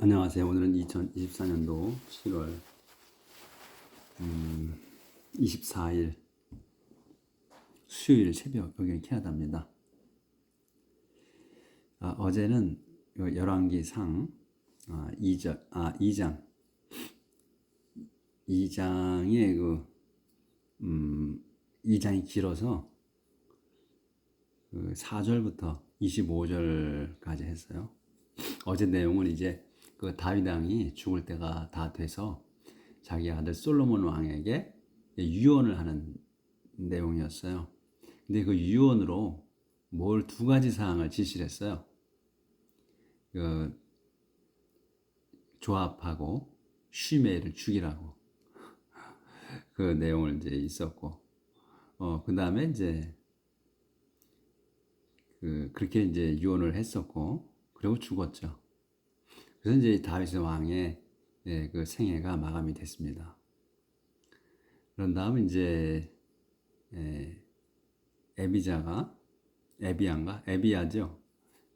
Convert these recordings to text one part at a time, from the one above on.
안녕하세요. 오늘은 2024년도 7월 24일 수요일 새벽, 여기는 캐나다입니다. 어제는 열왕기상 2장 2장의 2장이 길어서 4절부터 25절까지 했어요. 어제 내용은 이제 그 다윗 왕이 죽을 때가 다 돼서 자기 아들 솔로몬 왕에게 유언을 하는 내용이었어요. 근데 그 유언으로 뭘 두 가지 사항을 지시를 했어요. 그 조합하고 쉬메이를 죽이라고 그 내용을 이제 있었고, 그 다음에 이제 그렇게 이제 유언을 했었고, 그리고 죽었죠. 그래서 이제 다윗 왕의 그 생애가 마감이 됐습니다. 그런 다음 이제 에비야죠.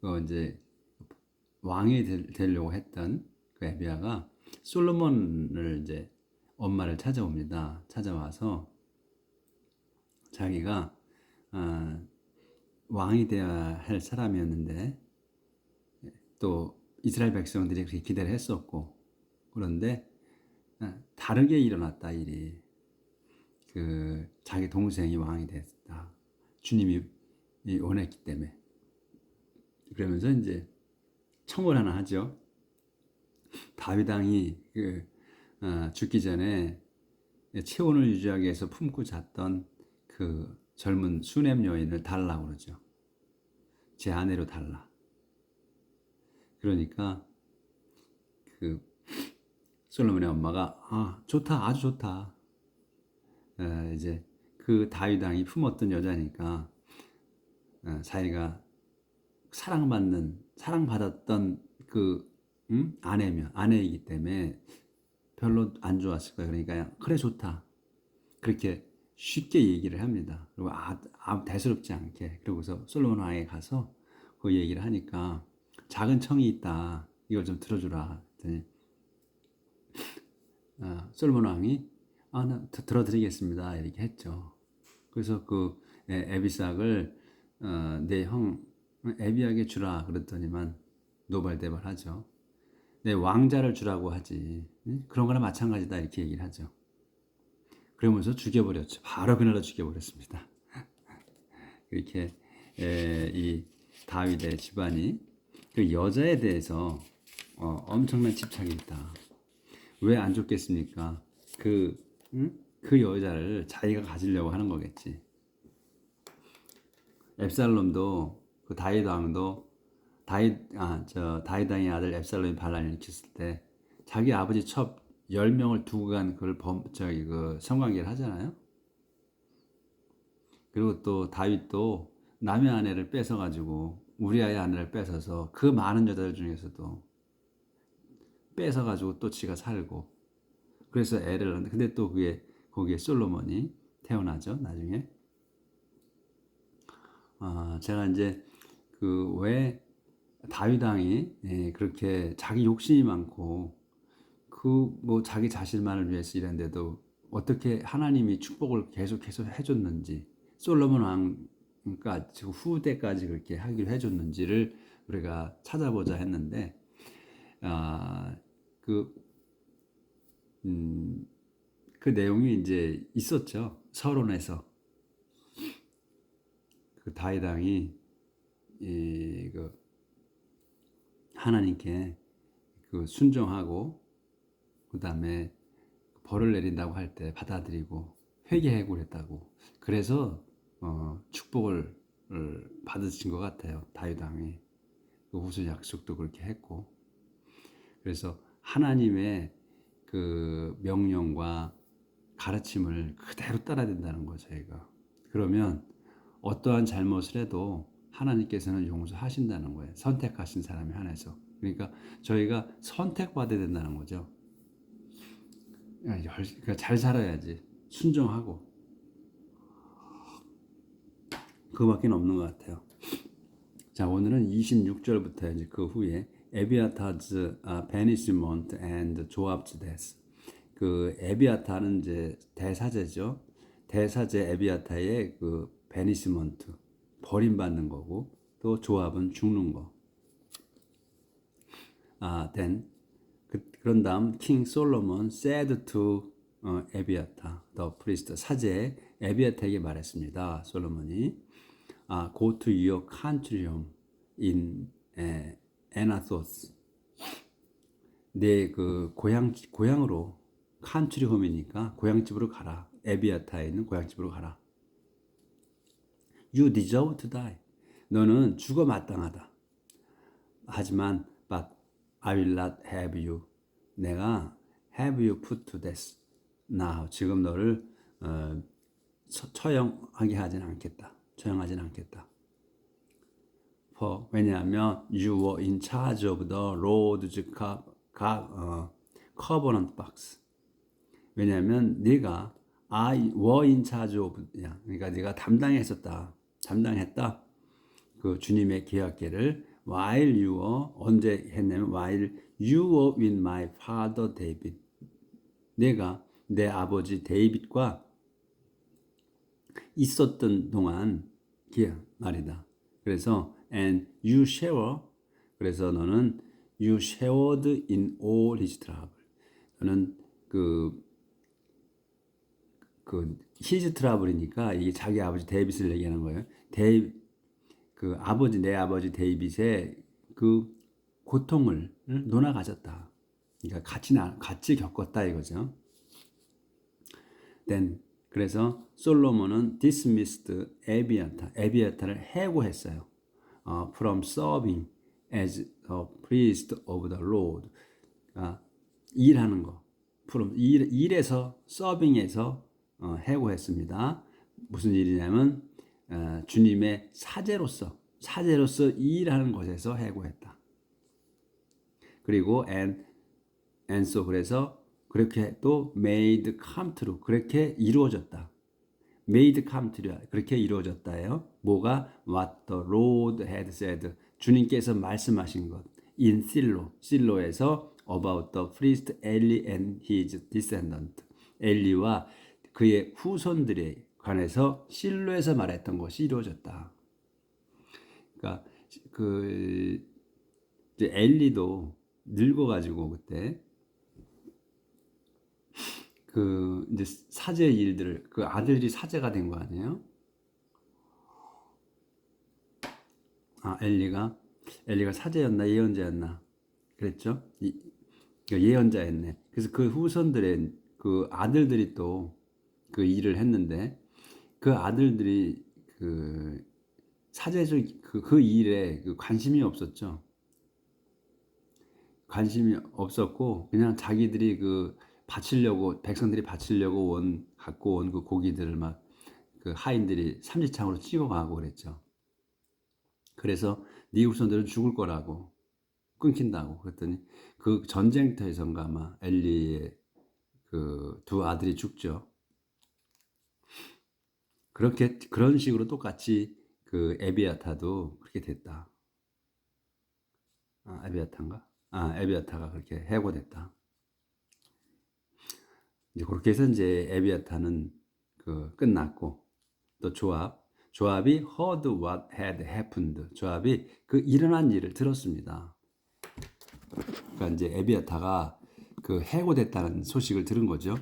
그 이제 왕이 되려고 했던 그 에비야가 솔로몬을 이제 엄마를 찾아옵니다. 찾아와서 자기가 왕이 되어야 할 사람이었는데 또 이스라엘 백성들이 그렇게 기대를 했었고, 그런데 다르게 일어났다 일이. 자기 동생이 왕이 됐다. 주님이 원했기 때문에. 그러면서 이제 청을 하나 하죠. 다윗 왕이 죽기 전에 체온을 유지하기 위해서 품고 잤던 그 젊은 수냄 여인을 달라고 그러죠. 제 아내로 달라. 그러니까 그 솔로몬의 엄마가 좋다, 아주 좋다. 이제 그 다윗 왕이 품었던 여자니까 자기가 사랑받았던 아내이기 때문에 별로 안 좋았을 거예요. 그러니까 그래 좋다. 그렇게 쉽게 얘기를 합니다. 그리고 대수롭지 않게. 그러고서 솔로몬 왕에 가서 그 얘기를 하니까 작은 청이 있다. 이걸 좀 들어주라. 했더니 솔로몬 왕이 나 들어드리겠습니다. 이렇게 했죠. 그래서 그 에비삭을 내 형 에비에게 주라 그랬더니만 노발대발하죠. 내 왕자를 주라고 하지. 그런 거나 마찬가지다 이렇게 얘기를 하죠. 그러면서 죽여버렸죠. 바로 그날로 죽여버렸습니다. 이렇게 이 다윗의 집안이 그 여자에 대해서 엄청난 집착이 있다. 왜 안 좋겠습니까? 그 여자를 자기가 가지려고 하는 거겠지. 앱살롬도 그 다윗 왕도 다윗 왕의 아들 앱살롬이 반란을 일으켰을 때 자기 아버지 첩 10명을 두고 간 그걸 성관계를 하잖아요. 그리고 또 다윗도 남의 아내를 뺏어가지고 우리아의 아내를 뺏어서 그 많은 여자들 중에서도 뺏어가지고 또 지가 살고, 그래서 애를 낳는데, 근데 또 거기에 솔로몬이 태어나죠 나중에. 제가 이제 왜 다윗 왕이 그렇게 자기 욕심이 많고 뭐 자기 자신만을 위해서 이랬는데도 어떻게 하나님이 축복을 계속해서 해줬는지, 솔로몬 왕까지 후대까지 그렇게 하기로 해줬는지를 우리가 찾아보자 했는데, 그 내용이 이제 있었죠. 서론에서 그 다윗 왕이 하나님께 순종하고 그 다음에 벌을 내린다고 할 때 받아들이고 회개하고 그랬다고. 그래서 축복을 받으신 것 같아요. 다윗 왕이 그 후손 약속도 그렇게 했고, 그래서 하나님의 그 명령과 가르침을 그대로 따라야 된다는 거죠. 저희가 그러면 어떠한 잘못을 해도 하나님께서는 용서하신다는 거예요. 선택하신 사람에 한해서. 그러니까 저희가 선택받아야 된다는 거죠. 그러니까 잘 살아야지. 순종하고. 그거밖에 없는 것 같아요. 자, 오늘은 26절부터 이제 그 후에 에비아타즈 베니시먼트 앤드 조압즈 데스. 그 에비아타는 이제 대사제죠. 대사제 에비아타의 그 베니시먼트 버림받는 거고, 또 조압은 죽는 거. then 그런 다음 킹 솔로몬 said to 에비아타 the priest, 사제 에비아타에게 말했습니다. 솔로몬이 go to your country home in Anathoth. 내 그 고향으로, country home이니까 고향집으로 가라. 에비아타에 있는 고향집으로 가라. You deserve to die. 너는 죽어 마땅하다. 하지만 but I will not have you. 내가 have you put to death now. 지금 너를 처형하게 하진 않겠다. 처형하진 않겠다. 왜냐하면 you were in charge of the Lord's covenant box. 왜냐하면 네가 I were in charge of, 그러니까 네가 담당했다. 그 주님의 계약계를 while you were, 언제 했냐면 while you were with my father David. 내가 내 아버지 데이빗과 있었던 동안 말이다. 그래서 and you share, 그래서 너는 you shared in all his trouble. 너는 그 his trouble이니까 이게 자기 아버지 데이빗을 얘기하는 거예요. 내 아버지 데이빗의 그 고통을 논아 가졌다. 그러니까 같이 겪었다 이거죠. then 그래서 솔로몬은 dismissed 에비아타를 해고했어요. from serving as a priest of the Lord. 일하는 거. 일에서 서빙에서 해고했습니다. 무슨 일이냐면 주님의 사제로서 일하는 것에서 해고했다. 그리고 and so 그래서 그렇게 또 made come true, 그렇게 이루어졌다. made come true, 그렇게 이루어졌다예요. 뭐가 what the Lord had said, 주님께서 말씀하신 것. in 실로에서 about the priest Eli and his descendant. 엘리와 그의 후손들에 관해서 실로에서 말했던 것이 이루어졌다. 그러니까 이제 엘리도 늙어가지고 그때 이제 사제 일들을, 아들이 사제가 된 거 아니에요? 엘리가 사제였나 예언자였나 그랬죠? 예언자였네. 그래서 그 후손들의 그 아들들이 또 그 일을 했는데, 그 아들들이 사제적 그 일에 관심이 없었죠. 관심이 없었고 그냥 자기들이 백성들이 바치려고 갖고 온 그 고기들을 막 하인들이 삼지창으로 찍어가고 그랬죠. 그래서 네 후손들은 죽을 거라고, 끊긴다고 그랬더니 그 전쟁터에선가 아마 엘리의 두 아들이 죽죠. 그런 식으로 똑같이 에비아타도 그렇게 됐다. 에비아타가 그렇게 해고됐다. 이제 그렇게 해서 이제 에비아타는 끝났고, 또 조압이 heard what had happened. 조압이 일어난 일을 들었습니다. 그러니까 이제 에비아타가 해고됐다는 소식을 들은 거죠.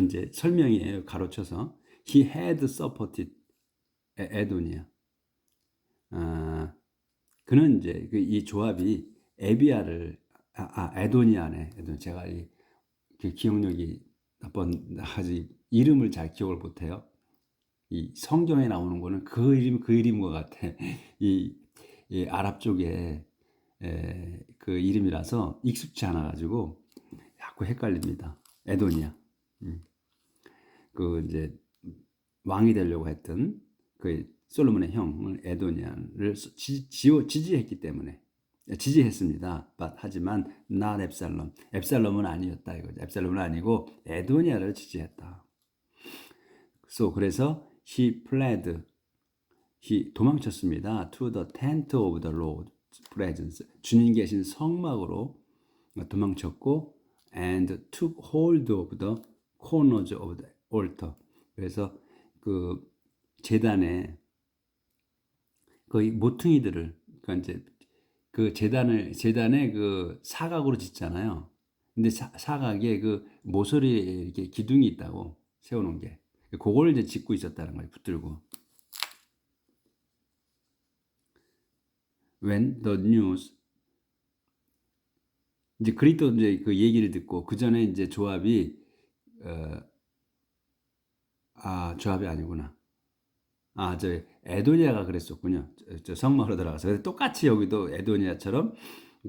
이제 설명이에요. 가로쳐서 he had supported 에도니아. 그는 이제 이 조압이 에비아를 에도니아네. 제가 기억력이 아직 이름을 잘 기억을 못해요. 이 성경에 나오는 거는 그 이름인 것 같아. 이 아랍 쪽에 그 이름이라서 익숙치 않아가지고 자꾸 헷갈립니다. 에도니아. 이제 왕이 되려고 했던 솔로몬의 형을 에도니아를 지지했기 때문에 지지했습니다. 하지만 not 앱살롬. 앱살롬은 아니었다 이거죠. 앱살롬은 아니고 에도니아를 지지했다. 그래서 he fled 도망쳤습니다. To the tent of the Lord presence. 주님 계신 성막으로 도망쳤고 and took hold of the corners of the altar. 그래서 그 제단에 거의 모퉁이들을 그러니까 이제 그 제단에 그 사각으로 짓잖아요. 근데 사각에 그 모서리에 이렇게 기둥이 있다고 세워놓은 게 그걸 이제 짓고 있었다는 거예요. 붙들고. When the news 이제 그리스도 이제 그 얘기를 듣고 그 전에 이제 조합이 조합이 아니구나. 저 에도니아가 그랬었군요. 저 성막으로 들어가서. 그래서 똑같이 여기도 에도니아처럼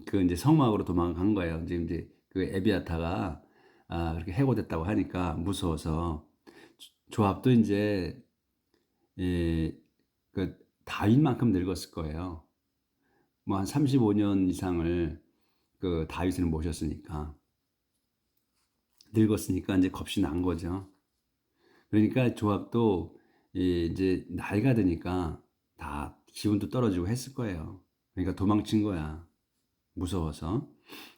그 이제 성막으로 도망간 거예요. 지금 이제 그 에비아타가 그렇게 해고됐다고 하니까 무서워서 조합도 이제 그 다윗만큼 늙었을 거예요. 뭐 한 35년 이상을 그 다윗을 모셨으니까 늙었으니까 이제 겁이 난 거죠. 그러니까 조합도 이제 나이가 드니까 다 기운도 떨어지고 했을 거예요. 그러니까 도망친 거야. 무서워서.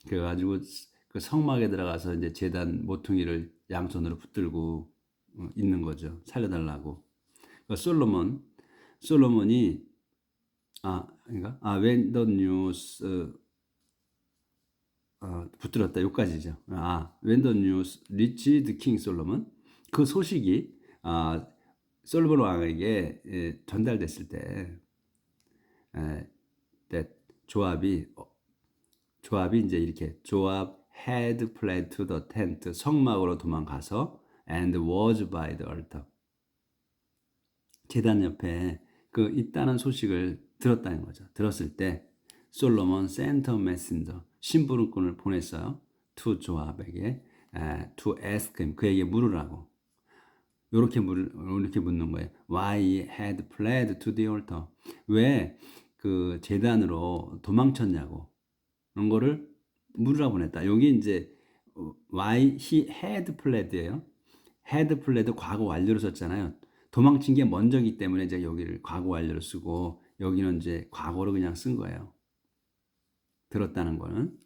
그래가지고 그 성막에 들어가서 이제 제단 모퉁이를 양손으로 붙들고 있는 거죠. 살려달라고. 그러니까 솔로몬이 그러니까 when the news 붙들었다. 여기까지죠. when the news reached King Solomon 그 소식이 솔로몬 왕에게 전달됐을 때 조합이 이제 이렇게 조합 had fled to the tent 성막으로 도망가서 and was by the altar 제단 옆에 그 있다는 소식을 들었다는 거죠. 들었을 때 솔로몬 sent a messenger 심부름꾼을 보냈어요. to 조합에게 to ask him 그에게 물으라고. 이렇게 묻는 거예요. Why had fled to the altar? 왜 그 제단으로 도망쳤냐고. 그런 거를 물으라 보냈다. 여기 이제 why he had fled예요. had fled 과거 완료로 썼잖아요. 도망친 게 먼저기 때문에 이제 여기를 과거 완료로 쓰고 여기는 이제 과거로 그냥 쓴 거예요. 들었다는 거는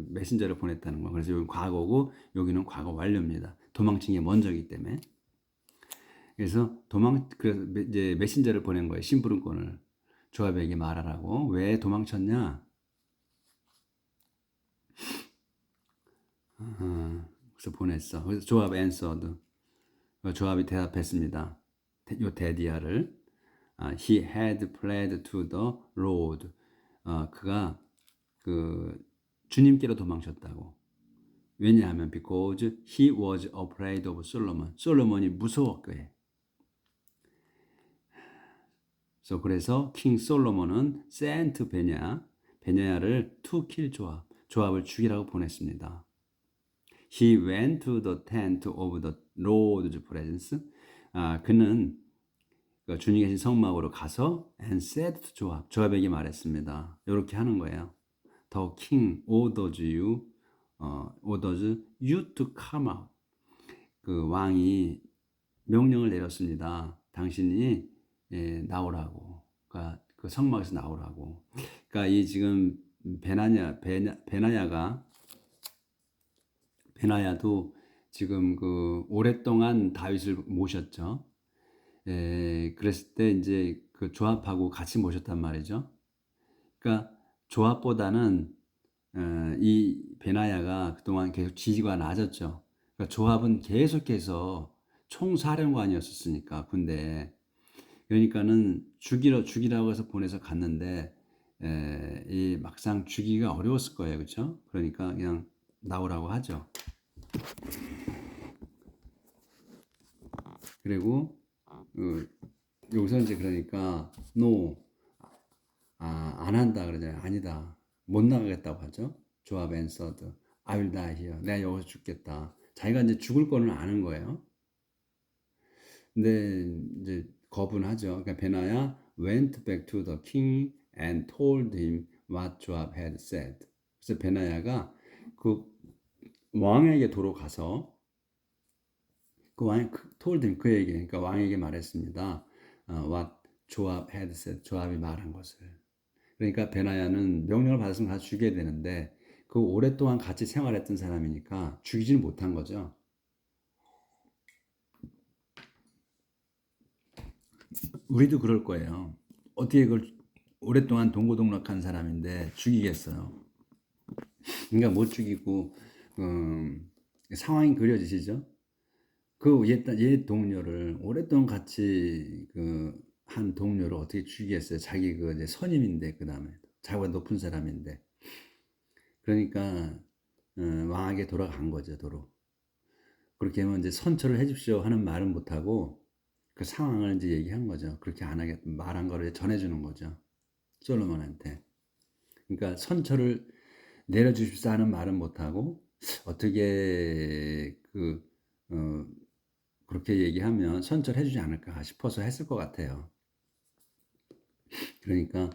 메신저를 보냈다는 거. 그래서 여기 과거고 여기는 과거 완료입니다. 도망친 게 먼저기 때문에. 그래서 이제 메신저를 보낸 거예요. 심부름꾼을 조합에게 말하라고. 왜 도망쳤냐? 그래서 보냈어. 그래서 조합 answered. 조합이 대답했습니다. 요 데디아를 he had fled to the Lord. 그가 그 주님께로 도망쳤다고. 왜냐하면 because he was afraid of Solomon. 솔로몬이 무서웠거든. 그래서 킹 솔로몬은 sent 베냐야를 to kill 조합을 죽이라고 보냈습니다. He went to the tent of the Lord's presence. 그는 주님 계신 성막으로 가서 and said to 조합에게 말했습니다. 이렇게 하는 거예요. The king orders you to come out. 그 왕이 명령을 내렸습니다. 당신이 나오라고. 그러니까 그 성막에서 나오라고. 그러니까 이 지금 베나야도 지금 그 오랫동안 다윗을 모셨죠. 그랬을 때 이제 그 조합하고 같이 모셨단 말이죠. 그러니까 조합보다는 이 베나야가 그동안 계속 지위가 낮았죠. 그러니까 조합은 계속해서 총사령관이었으니까 군대. 그러니까는 죽이라고 해서 보내서 갔는데 이 막상 죽이기가 어려웠을 거예요, 그렇죠? 그러니까 그냥 나오라고 하죠. 그리고 여기서 이제 그러니까 안 한다 그러잖아요. 아니다. 못 나가겠다고 하죠. 조합 앤서드. I will die here. 내가 여기서 죽겠다. 자기가 이제 죽을 거는 아는 거예요. 근데 이제 겁은 하죠. 그러니까 베나야 went back to the king and told him what Joab had said. 그래서 베나야가 그 왕에게 도로 가서 그 왕이 told him 그에게 그러니까 왕에게 말했습니다. what 조압 had said, 조압이 말한 것을. 그러니까 베나야는 명령을 받았으면 가서 죽여야 되는데 그 오랫동안 같이 생활했던 사람이니까 죽이지는 못한 거죠. 우리도 그럴 거예요. 어떻게 그걸 오랫동안 동고동락한 사람인데 죽이겠어요. 그러니까 못 죽이고 상황이 그려지시죠? 그 옛 동료를 오랫동안 같이 한 동료를 어떻게 죽이겠어요? 자기 이제 선임인데 그 다음에 자기보다 높은 사람인데 그러니까 왕에게 돌아간 거죠 도로. 그렇게 하면 이제 선처를 해줍시오 하는 말은 못하고 그 상황을 이제 얘기한 거죠. 그렇게 안 하겠 말한 거를 전해주는 거죠. 솔로몬한테. 그러니까 선처를 내려주십사 하는 말은 못하고 어떻게 그렇게 얘기하면 선처를 해주지 않을까 싶어서 했을 것 같아요. 그러니까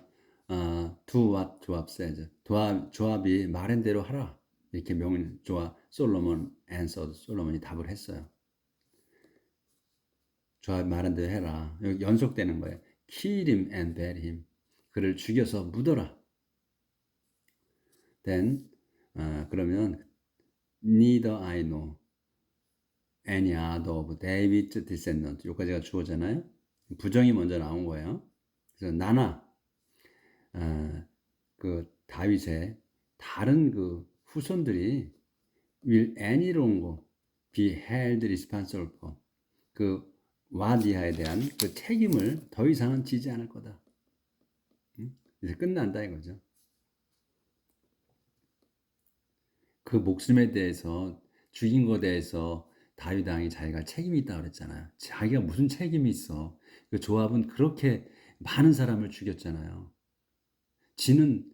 do what 조압 says. 조압이 말한 대로 하라. 이렇게 솔로몬 answered. 솔로몬이 답을 했어요. 조압이 말한 대로 해라. 여기 연속되는 거예요. kill him and bury him. 그를 죽여서 묻어라. Then 그러면 neither I know any other of David's descendants. 여기까지가 주어잖아요. 부정이 먼저 나온 거예요. 그래서 나나 그 다윗의 다른 그 후손들이 will any longer be held responsible for 그 와디아에 대한 그 책임을 더 이상은 지지 않을 거다. 이제 끝난다 이거죠. 그 목숨에 대해서 죽인 것에 대해서 다윗 왕이 자기가 책임이 있다고 그랬잖아요. 자기가 무슨 책임이 있어. 그 조합은 그렇게 많은 사람을 죽였잖아요. 지는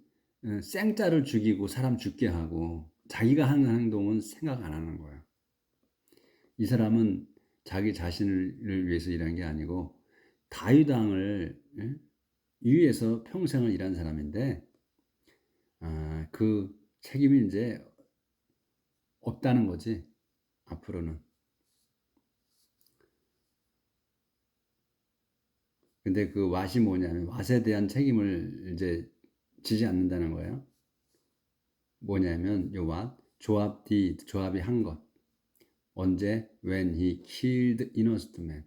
생짜를 죽이고 사람 죽게 하고 자기가 하는 행동은 생각 안 하는 거예요. 이 사람은 자기 자신을 위해서 일한 게 아니고 다윗 왕을 위해서 평생을 일한 사람인데 그 책임이 이제 없다는 거지 앞으로는. 근데 그 왓이 뭐냐면 왓에 대한 책임을 이제 지지 않는다는 거예요. 뭐냐면 요 왓 조압이 한 것. 언제 when he killed innocent man.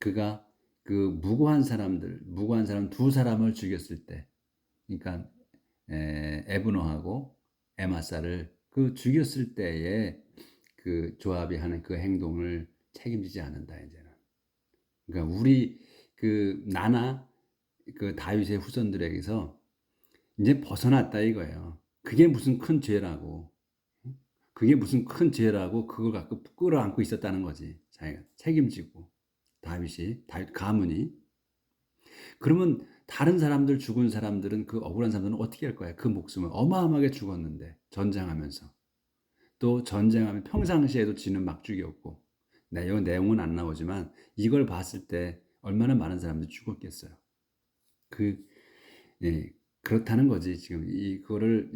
그가 그 무고한 사람 두 사람을 죽였을 때. 그러니까 에브너하고 에마사를 그 죽였을 때에 그 조압이 하는 그 행동을 책임지지 않는다 이제는. 그러니까 우리 나나 그 다윗의 후손들에게서 이제 벗어났다 이거예요. 그게 무슨 큰 죄라고. 그게 무슨 큰 죄라고 그걸 갖고 끌어안고 있었다는 거지. 자기가 책임지고 다윗 가문이. 그러면 다른 사람들 죽은 사람들은 그 억울한 사람들은 어떻게 할 거야? 그 목숨을 어마어마하게 죽었는데 전쟁하면서 또 전쟁하면 평상시에도 지는 막 죽였고 내용은 안 나오지만 이걸 봤을 때 얼마나 많은 사람들이 죽었겠어요. 예, 그렇다는 거지. 지금 이거를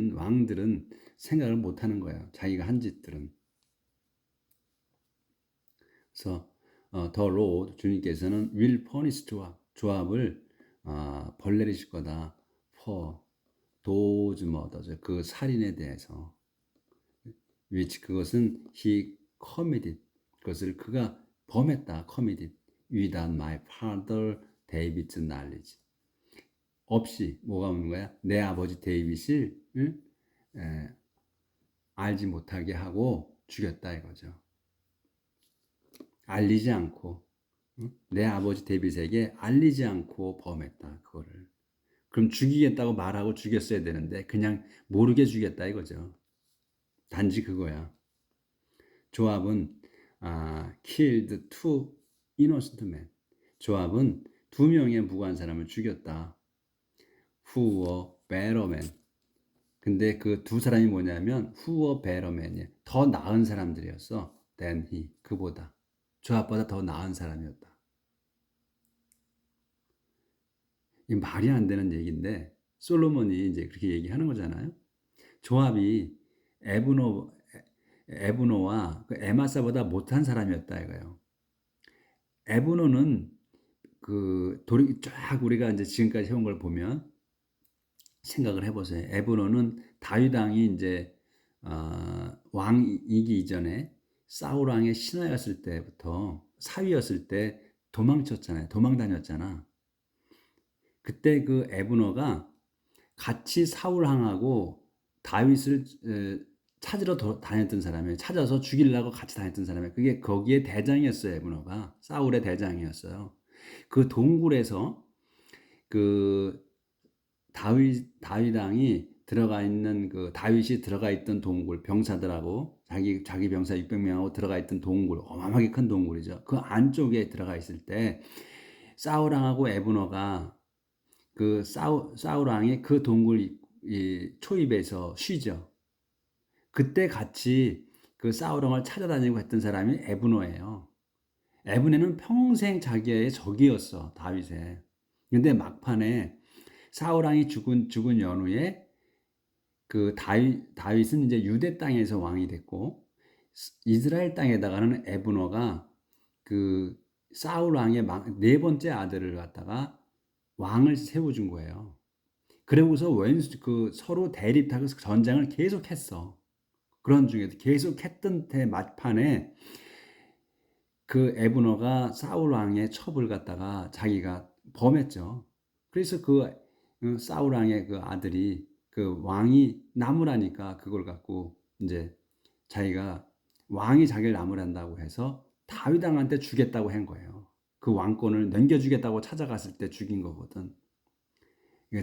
왕들은 생각을 못 하는 거예요. 자기가 한 짓들은. 그래서 더 로드 주님께서는 will punish 조압을 벌내리실 거다. for those murders 그 살인에 대해서 which 그것은 he committed 그것을 그가 범했다. committed without my father David's knowledge 없이 뭐가 오는 거야? 내 아버지 데이빗을 알지 못하게 하고 죽였다 이거죠. 알리지 않고 내 아버지 데이빗에게 알리지 않고 범했다 그거를. 그럼 죽이겠다고 말하고 죽였어야 되는데 그냥 모르게 죽였다 이거죠. 단지 그거야. 조압은 killed two innocent men. 조압은 두 명의 무고한 사람을 죽였다. who were better men. 근데 그 두 사람이 뭐냐면 who were better men이야. 더 나은 사람들이었어. than he. 그보다. 조압보다 더 나은 사람이었다. 이 말이 안 되는 얘기인데 솔로몬이 이제 그렇게 얘기하는 거잖아요. 조압이 에브노와 그 에마사보다 못한 사람이었다 이거예요. 에브론은 그 돌이 쫙 우리가 이제 지금까지 해온 걸 보면 생각을 해보세요. 에브론은 다윗 왕이 이제 왕이기 이전에 사울 왕의 신하였을 때부터 사위였을 때 도망쳤잖아요. 도망 다녔잖아. 그때 그 에브너가 같이 사울 왕하고 다윗을 찾으러 다녔던 사람이에요. 찾아서 죽이려고 같이 다녔던 사람이에요. 그게 거기에 대장이었어요. 에브너가 사울의 대장이었어요. 그 동굴에서 그 다윗 왕이 들어가 있는 그 다윗이 들어가 있던 동굴 병사들하고 자기 병사 600명하고 들어가 있던 동굴 어마어마하게 큰 동굴이죠. 그 안쪽에 들어가 있을 때 사울 왕하고 에브너가 그 사울 왕이 그 동굴 이 초입에서 쉬죠. 그때 같이 그 사울 왕을 찾아다니고 했던 사람이 에브너예요. 에브너는 평생 자기의 적이었어, 다윗에. 근데 막판에 사울 왕이 죽은 연후에 그 다윗은 이제 유대 땅에서 왕이 됐고 이스라엘 땅에다가는 에브너가 그 사울 왕의 네 번째 아들을 갖다가 왕을 세워준 거예요. 그러고서 그 서로 대립하고 전쟁을 계속했어. 그런 중에도 계속했던 때 막판에 그 에브너가 사울 왕의 첩을 갖다가 자기가 범했죠. 그래서 그 사울 왕의 그 아들이 그 왕이 나무라니까 그걸 갖고 이제 자기가 왕이 자기를 나무란다고 해서 다윗 왕한테 주겠다고 한 거예요. 그 왕권을 넘겨주겠다고 찾아갔을 때 죽인 거거든.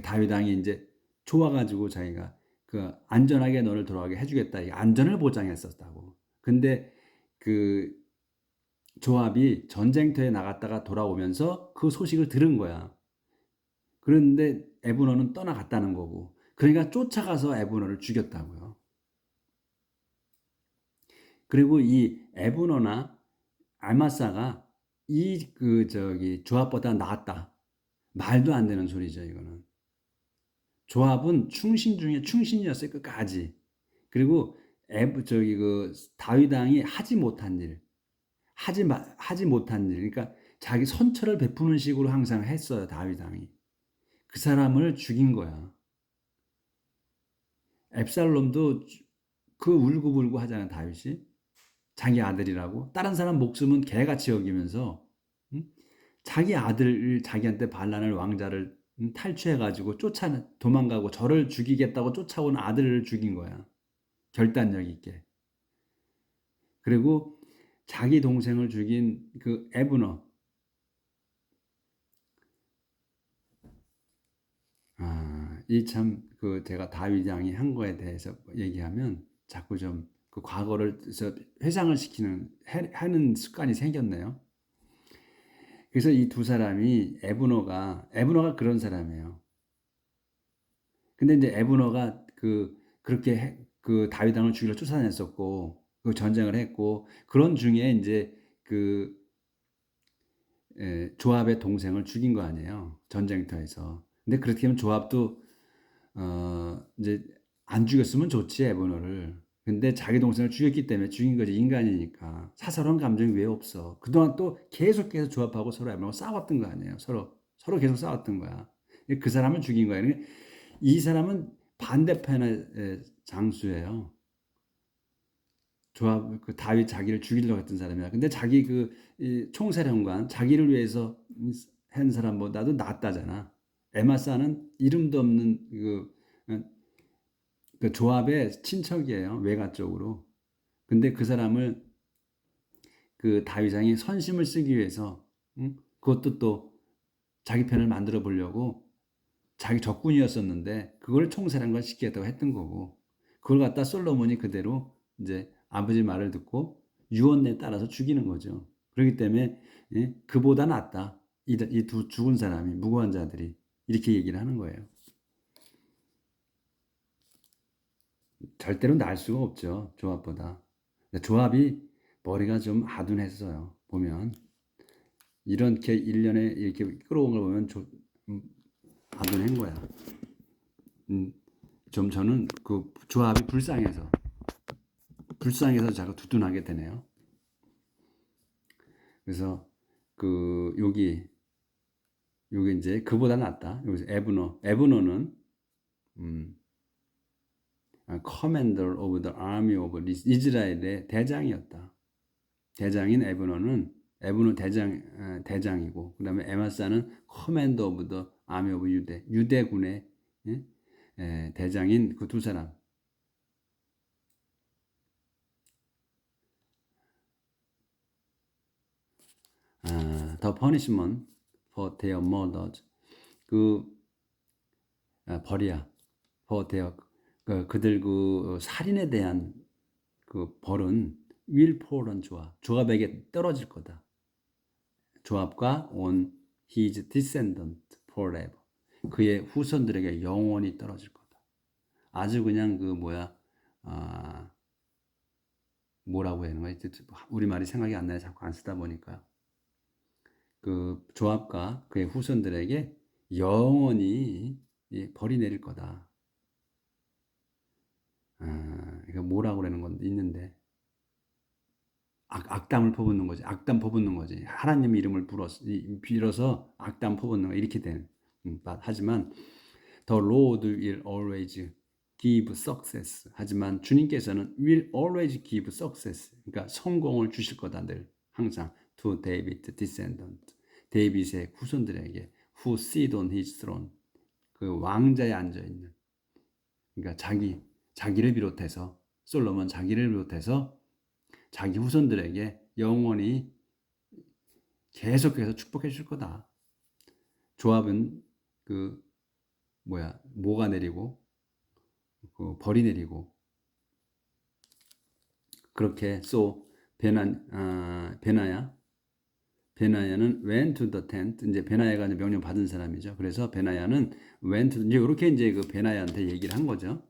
다윗 왕이 이제 좋아가지고 자기가 그 안전하게 너를 돌아가게 해주겠다. 안전을 보장했었다고. 근데 그 조합이 전쟁터에 나갔다가 돌아오면서 그 소식을 들은 거야. 그런데 에브너는 떠나갔다는 거고. 그러니까 쫓아가서 에브너를 죽였다고요. 그리고 이 에브너나 알마사가 이 조합보다 낫다. 말도 안 되는 소리죠, 이거는. 조합은 충신 중에 충신이었어요, 끝까지. 그리고 다윗 왕이 하지 못한 일, 하지 못한 일, 그러니까 자기 선처를 베푸는 식으로 항상 했어요, 다윗 왕이. 그 사람을 죽인 거야. 앱살롬도 그 울고불고 하잖아요, 다윗이. 자기 아들이라고. 다른 사람 목숨은 개같이 여기면서 자기 아들을 자기한테 반란을 왕자를 탈취해가지고 도망가고 저를 죽이겠다고 쫓아온 아들을 죽인 거야. 결단력 있게. 그리고 자기 동생을 죽인 그 에브너. 이 참 그 제가 다윗 왕이 한 거에 대해서 얘기하면 자꾸 좀 그 과거를 회상을 하는 습관이 생겼네요. 그래서 이 두 사람이 에브너가 그런 사람이에요. 근데 이제 에브너가 그렇게 그 다윗 왕을 죽이려 쫓아냈었고 그 전쟁을 했고 그런 중에 이제 그 조압의 동생을 죽인 거 아니에요. 전쟁터에서. 근데 그렇게 하면 조압도 이제 안 죽였으면 좋지 에브너를. 근데 자기 동생을 죽였기 때문에 죽인 거지. 인간이니까 사사로운 감정이 왜 없어. 그동안 또 계속해서 조합하고 서로 에브너가 싸웠던 거 아니에요. 서로 계속 싸웠던 거야. 그 사람을 죽인 거야. 이 사람은 반대편의 장수예요. 그 다윗 자기를 죽이려고 했던 사람이야. 근데 자기 총사령관 자기를 위해서 한 사람보다도 낫다잖아. 에마사는 이름도 없는 그 조합의 친척이에요. 외가 쪽으로. 근데 그 사람을 그 다윗왕이 선심을 쓰기 위해서 그것도 또 자기 편을 만들어 보려고 자기 적군이었었는데 그걸 총사령관 시키겠다고 했던 거고 그걸 갖다 솔로몬이 그대로 이제 아버지 말을 듣고 유언에 따라서 죽이는 거죠. 그렇기 때문에 그보다 낫다. 이 두 죽은 사람이 무고한 자들이 이렇게 얘기를 하는 거예요. 절대로 날 수가 없죠. 조합보다. 조합이 머리가 좀 아둔했어요. 보면 이렇게 1년에 이렇게 끌어온 걸 보면 아둔한 거야. 좀 저는 그 조합이 불쌍해서 자꾸 두둔하게 되네요. 그래서 여기 이제 그보다 낫다. 여기서 에브너는 Commander of the Army of 이스라엘의 대장이었다. 대장인 에브너 대장이고, 그다음에 에마사는 Commander of the Army of 유대군의 대장인 그 두 사람. The punishment for their murders, 벌이야. for their 그들 살인에 대한 벌은 will fall on 조압에게 떨어질 거다. 조압과 on his descendant forever, 그의 후손들에게 영원히 떨어질 거다. 아주 그냥 뭐라고 해야 하는 거야? 우리말이 생각이 안 나요. 자꾸 안 쓰다 보니까. 조압과 그의 후손들에게 영원히 벌이 내릴 거다. 이거 뭐라고 그러는 건 있는데, 악담을 퍼붓는 거지. 악담 퍼붓는 거지. 하나님 이름을 빌어서 악담 퍼붓는 거, 이렇게 되는. 하지만 The Lord will always give success. 하지만 주님께서는 will always give success. 그러니까 성공을 주실 거다, 늘 항상. To David descendant. 데이빗의 후손들에게 who sit on his throne. 그 왕자에 앉아 있는. 그러니까 자기를 비롯해서, 솔로몬 자기를 비롯해서 자기 후손들에게 영원히 계속해서 축복해 줄 거다. 조압은 뭐가 내리고 벌이 내리고, 그렇게 베나야는 went to the tent. 이제 베나야가 이제 명령 받은 사람이죠. 그래서 베나야는 이제 이렇게 이제 베나야한테 얘기를 한 거죠.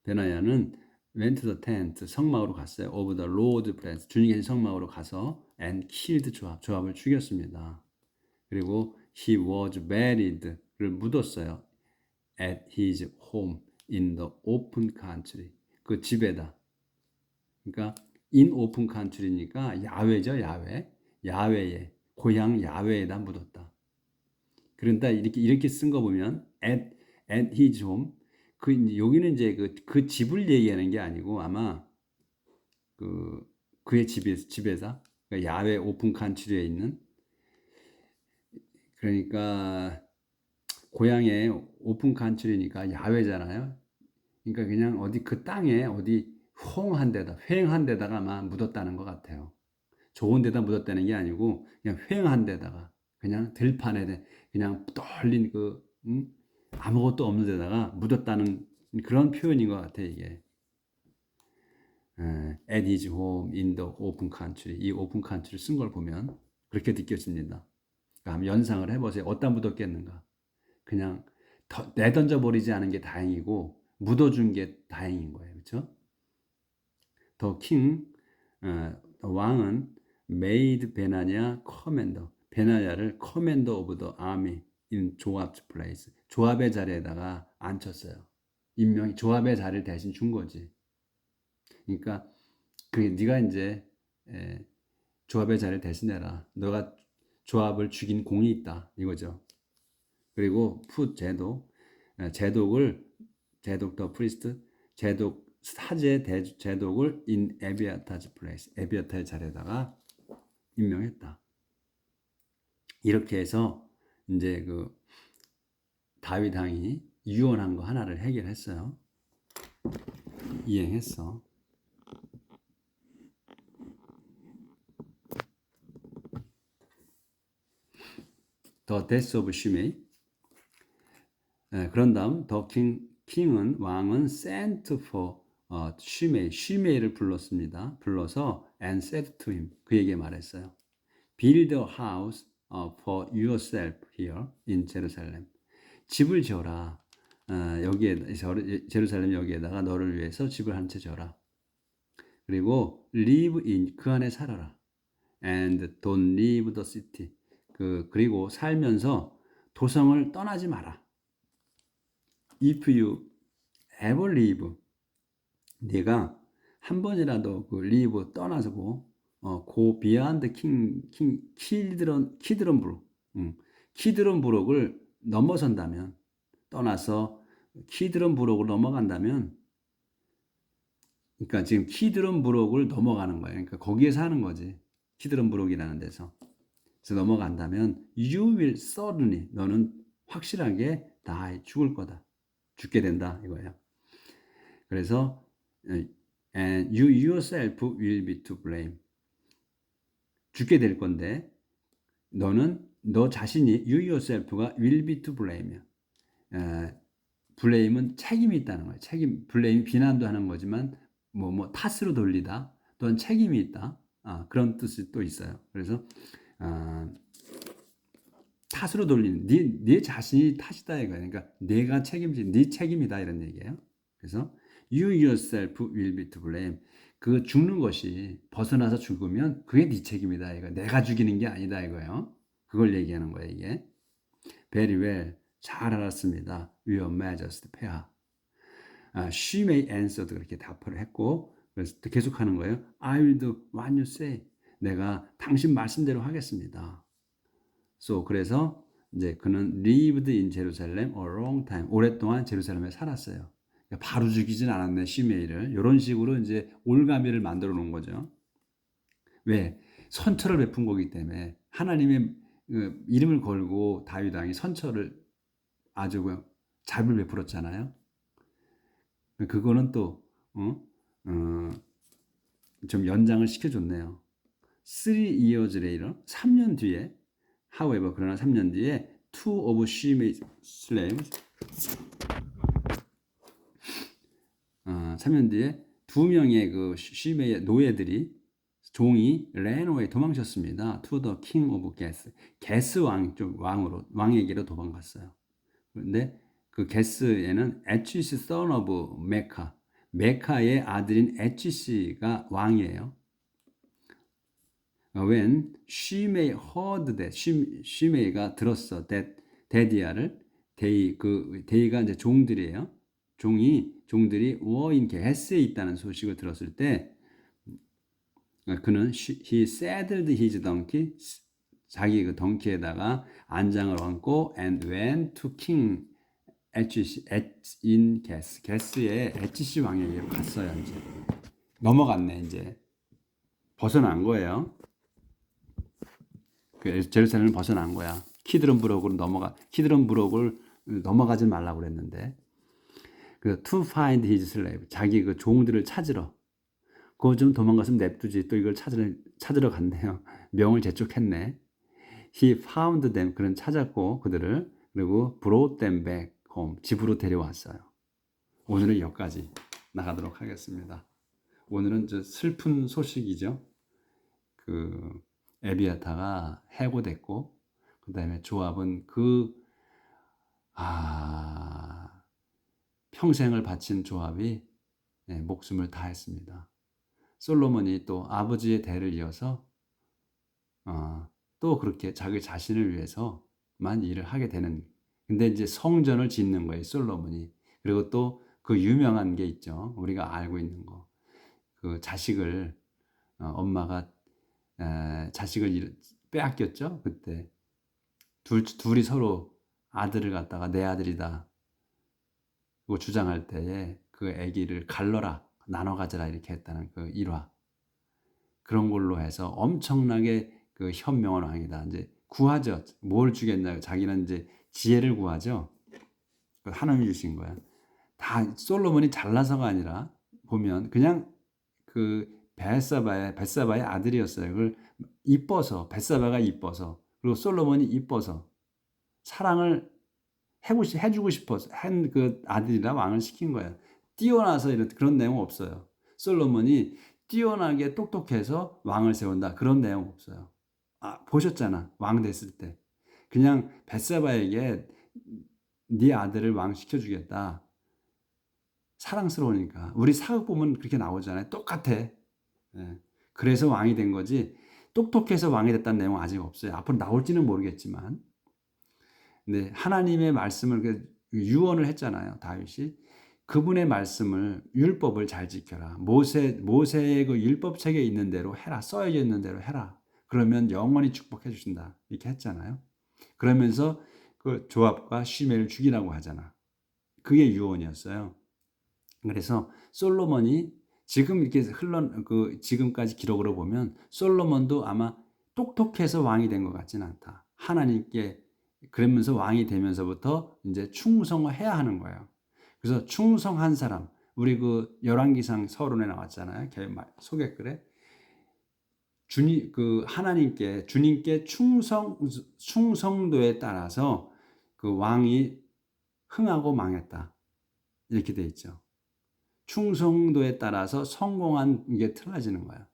베나야는 went to the tent, 성막으로 갔어요. of the Lord's presence, 주님의 성막으로 가서 and killed 조압을 죽였습니다. 그리고 he was buried를 묻었어요. at his home in the open country, 그 집에다. 그러니까 in open country니까 야외죠, 야외에, 고향 야외에다 묻었다. 그런다 이렇게 쓴 거 보면 at his home, 여기는 이제 그 집을 얘기하는 게 아니고 아마 그의 집에서, 그러니까 야외 오픈 칸츄리에 있는, 그러니까 고향에 오픈 칸츄리니까 야외잖아요. 그러니까 그냥 어디 그 땅에 어디 휑한 데다가 아마 묻었다는 것 같아요. 좋은 데다 묻었다는 게 아니고 그냥 휑한 데다가, 그냥 들판에 그냥 떨린 아무것도 없는 데다가 묻었다는 그런 표현인 것 같아, 이게. at his home in the open country. 이 open country를 쓴 걸 보면 그렇게 느껴집니다. 그러니까 한번 연상을 해보세요. 어디다 묻었겠는가? 그냥 내던져 버리지 않은 게 다행이고 묻어준 게 다행인 거예요. 그렇죠? The king, 왕은 made 베나냐 commander, 베나야를 commander of the army in 조압's place, 조압의 자리에다가 앉혔어요. 조압의 자리를 대신 준 거지. 그러니까 네가 이제 조압의 자리를 대신해라. 너가 조압을 죽인 공이 있다, 이거죠. 그리고 제독 더 프리스트, 사제 제독을 in 에비아타즈 플레이스, 에비아타의 자리에다가 임명했다. 이렇게 해서 이제 다윗 왕이 유언한 거 하나를 해결했어요. 이행했어. The death of Shimei. 그런 다음 왕은 sent for 쉬메이를 불러서 and said to him, 그에게 말했어요. Build a house for yourself here in Jerusalem. 집을 지어라. 제루살렘 여기에다가 너를 위해서 집을 한 채 지어라. 그리고 live in, 그 안에 살아라. And don't leave the city. 그리고 살면서 도성을 떠나지 마라. If you ever leave, 네가 한 번이라도 leave, 떠나서 go beyond 키드런 브룩, 키드런 브룩을 넘어선다면, 떠나서 키드런 브룩을 넘어간다면, 그러니까 지금 키드런 브룩을 넘어가는 거예요. 그러니까 거기에서 하는 거지. 키드런 브룩이라는 데서. 그래서 넘어간다면, you will certainly, 너는 확실하게 die, 죽을 거다. 죽게 된다 이거예요. 그래서 and you yourself will be to blame. 죽게 될 건데 너는 너 자신이 you yourself가 will be to blame이야. blame은 책임이 있다는 거예요. 책임, blame 비난도 하는 거지만 뭐 탓으로 돌리다 또한 책임이 있다. 그런 뜻이 또 있어요. 그래서 탓으로 돌리는 네 자신이 탓이다 이거예요. 그러니까 내가 책임진 네 책임이다 이런 얘기예요. 그래서 you yourself will be to blame. 그 죽는 것이 벗어나서 죽으면 그게 네 책임이다 이거. 내가 죽이는 게 아니다 이거예요. 그걸 얘기하는 거예요 이게. Very well. 잘 알았습니다. Your Majesty 폐하. She may answer도 그렇게 답을 했고 그래서 또 계속하는 거예요. I will do what you say. 내가 당신 말씀대로 하겠습니다. So 그래서 이제 그는 lived in Jerusalem a long time. 오랫동안 제루살렘에 살았어요. 그러니까 바로 죽이진 않았네 시메이를. 이런 식으로 이제 올가미를 만들어 놓은 거죠. 왜? 선처를 베푼 거기 때문에 하나님의 이름을 걸고 다윗 왕이 선처를 아주 잘 베풀었잖아요. 그거는 또 좀 연장을 시켜줬네요. 3 years later, 3년 뒤에, however, 그러나 3년 뒤에 two of Shimei's slaves, 3년 뒤에 두 명의 그 시메이의 노예들이 종이 ran away 도망쳤습니다. to the king of Gath, 게스 왕에게로 도망갔어요. 그런데 그 게스에는 에치시 son of 메카, 메카의 아들인 에치시가 왕이에요. When Shimei heard that, 시메이가 들었어, that 데디아를, 데이가 이제 종들이에요. 종들이 워인 게스에 있다는 소식을 들었을 때, 그는 he saddled his donkey, 자기 그 덩키에다가 안장을 얹고 and went to king in 게스의 에치시 왕에게 갔어요. 이제 넘어갔네. 이제 벗어난 거예요. 제루살렘을 벗어난 거야. 키드론 브록을 넘어가지 말라고 그랬는데, to find his slave, 자기 그 종들을 찾으러. 그거 좀 도망갔으면 냅두지. 또 이걸 찾으러 갔네요. 명을 재촉했네. He found them, 그는 찾았고 그들을, 그리고 brought them back home, 집으로 데려왔어요. 오늘은 여기까지 나가도록 하겠습니다. 오늘은 저 슬픈 소식이죠. 그 에비아타가 해고됐고, 그 다음에 조압은 평생을 바친 조압이 목숨을 다했습니다. 솔로몬이 또 아버지의 대를 이어서 또 그렇게 자기 자신을 위해서만 일을 하게 되는. 근데 이제 성전을 짓는 거예요, 솔로몬이. 그리고 또 그 유명한 게 있죠. 우리가 알고 있는 거. 그 자식을 엄마가 자식을 빼앗겼죠. 그때 둘이 서로 아들을 갖다가 내 아들이다 고 주장할 때에 그 아기를 갈라라, 나눠 가져라 이렇게 했다는 그 일화. 그런 걸로 해서 엄청나게 그 현명한 왕이다. 이제 구하죠. 뭘 주겠냐? 자기는 이제 지혜를 구하죠. 하나님이 주신 거야. 다 솔로몬이 잘나서가 아니라 보면 그냥 그 벳사바의 아들이었어요. 그걸 이뻐서, 벳사바가 이뻐서, 그리고 솔로몬이 이뻐서 사랑을 해주고 싶어서 한 그 아들이라 왕을 시킨 거예요. 뛰어나서 이런 그런 내용 없어요. 솔로몬이 뛰어나게 똑똑해서 왕을 세운다 그런 내용 없어요. 보셨잖아, 왕 됐을 때 그냥 벳사바에게 네 아들을 왕 시켜주겠다. 사랑스러우니까. 우리 사극 보면 그렇게 나오잖아요. 똑같아. 그래서 왕이 된 거지 똑똑해서 왕이 됐다는 내용은 아직 없어요. 앞으로 나올지는 모르겠지만, 근데 하나님의 말씀을 유언을 했잖아요. 다윗이 그분의 말씀을 율법을 잘 지켜라. 모세의 그 율법책에 있는 대로 해라. 써져 있는 대로 해라. 그러면 영원히 축복해 주신다. 이렇게 했잖아요. 그러면서 그 조합과 시메를 죽이라고 하잖아. 그게 유언이었어요. 그래서 솔로몬이 지금 이렇게 지금까지 기록으로 보면 솔로몬도 아마 똑똑해서 왕이 된 것 같지는 않다. 하나님께 그러면서 왕이 되면서부터 이제 충성해야 하는 거예요. 그래서 충성한 사람, 우리 그 열왕기상 서론에 나왔잖아요. 소개글에 주님께 충성도에 따라서 그 왕이 흥하고 망했다. 이렇게 돼 있죠. 충성도에 따라서 성공한 게 틀어지는 거야.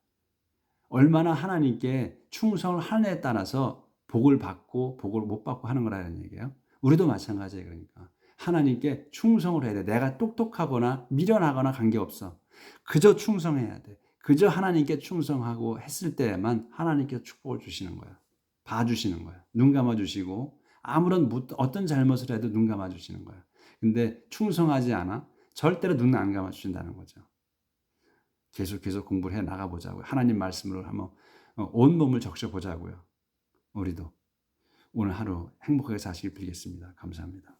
얼마나 하나님께 충성을 하느냐에 따라서 복을 받고 복을 못 받고 하는 거라는 얘기예요. 우리도 마찬가지예요. 그러니까 하나님께 충성을 해야 돼. 내가 똑똑하거나 미련하거나 관계없어. 그저 충성해야 돼. 그저 하나님께 충성하고 했을 때만 하나님께 축복을 주시는 거야. 봐주시는 거야. 눈 감아주시고 아무런 어떤 잘못을 해도 눈 감아주시는 거야. 근데 충성하지 않아? 절대로 눈 안 감아주신다는 거죠. 계속 공부를 해 나가보자고요. 하나님 말씀으로 한번 온몸을 적셔보자고요. 우리도 오늘 하루 행복하게 사시길 빌겠습니다. 감사합니다.